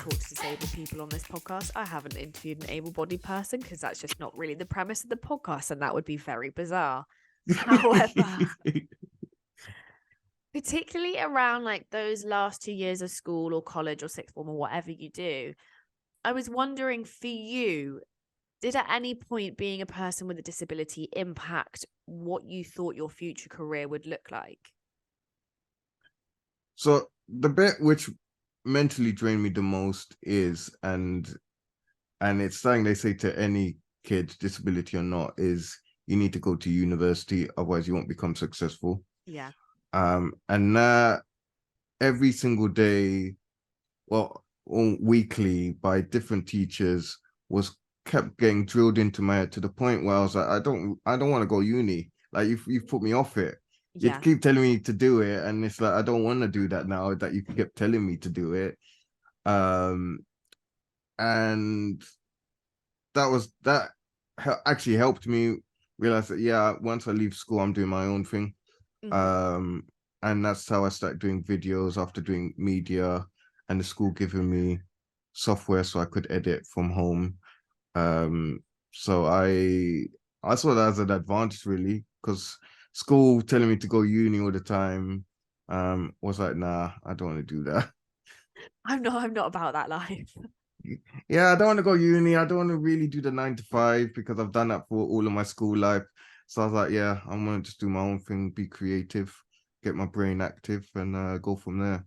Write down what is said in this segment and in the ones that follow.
talk to disabled people on this podcast. I haven't interviewed an able-bodied person because that's just not really the premise of the podcast, and that would be very bizarre. However, particularly around like those last 2 years of school or college or sixth form or whatever you do, I was wondering for you, did at any point being a person with a disability impact what you thought your future career would look like? So the bit which mentally drained me the most is, and it's something they say to any kid, disability or not, is you need to go to university, otherwise you won't become successful. Yeah. And every single day, well, weekly by different teachers was kept getting drilled into my head to the point where I was like, I don't want to go uni. Like you've put me off it. You Yeah. keep telling me to do it, and it's like I don't want to do that now that you kept telling me to do it. And that actually helped me realize that once I leave school, I'm doing my own thing. Mm-hmm. And that's how I started doing videos after doing media, and the school giving me software so I could edit from home. So I saw that as an advantage, really, because school telling me to go uni all the time was like, nah, I don't want to do that. I'm not about that life. Yeah, I don't want to go uni. I don't want to really do the 9 to 5 because I've done that for all of my school life. So I was like, yeah, I'm gonna just do my own thing, be creative, get my brain active, and go from there.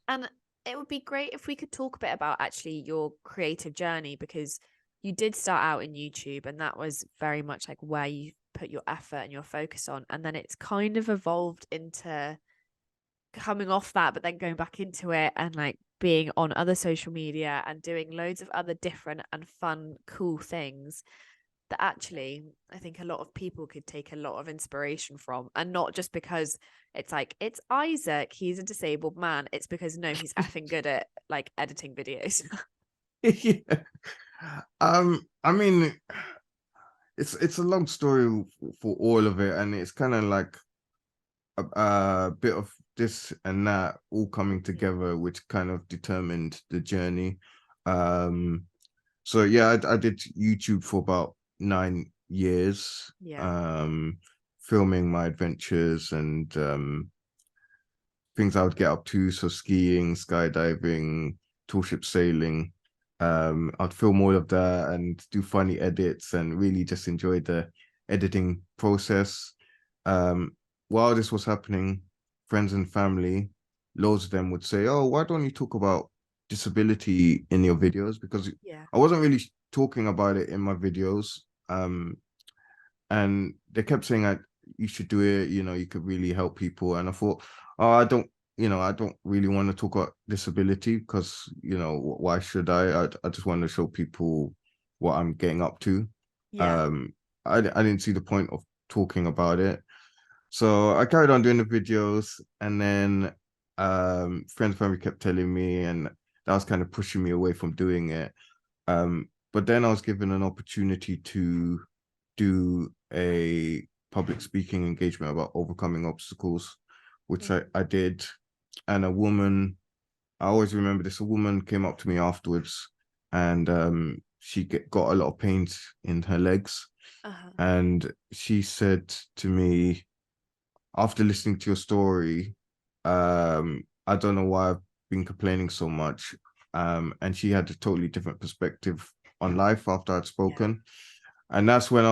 And it would be great if we could talk a bit about actually your creative journey, because you did start out in YouTube and that was very much like where you put your effort and your focus on. And then it's kind of evolved into coming off that, but then going back into it and like being on other social media and doing loads of other different and fun, cool things that actually I think a lot of people could take a lot of inspiration from. And not just because it's like, it's Isaac, he's a disabled man. It's because no, he's effing good at like editing videos. Yeah. I mean, it's a long story for all of it, and it's kind of like a bit of this and that all coming together, which kind of determined the journey. So yeah, I did YouTube for about 9 years, Yeah. filming my adventures and things I would get up to. So skiing, skydiving, tall ship sailing. I'd film all of that and do funny edits and really just enjoy the editing process. While this was happening, friends and family, loads of them would say, "Oh, why don't you talk about disability in your videos?" Because Yeah. I wasn't really talking about it in my videos. And they kept saying that you should do it, you could really help people. And I thought, oh, I don't really want to talk about disability because, why should I just want to show people what I'm getting up to. Yeah. I didn't see the point of talking about it. So I carried on doing the videos, and then friends and family kept telling me, and that was kind of pushing me away from doing it. But then I was given an opportunity to do a public speaking engagement about overcoming obstacles, which I did. And I always remember this, a woman came up to me afterwards, and she got a lot of pains in her legs. Uh-huh. And she said to me, after listening to your story, I don't know why I've been complaining so much. And she had a totally different perspective on life after I'd spoken. And that's when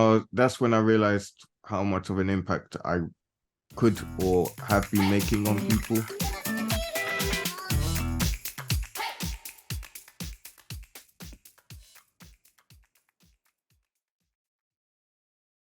I realized how much of an impact I could or have been making on people.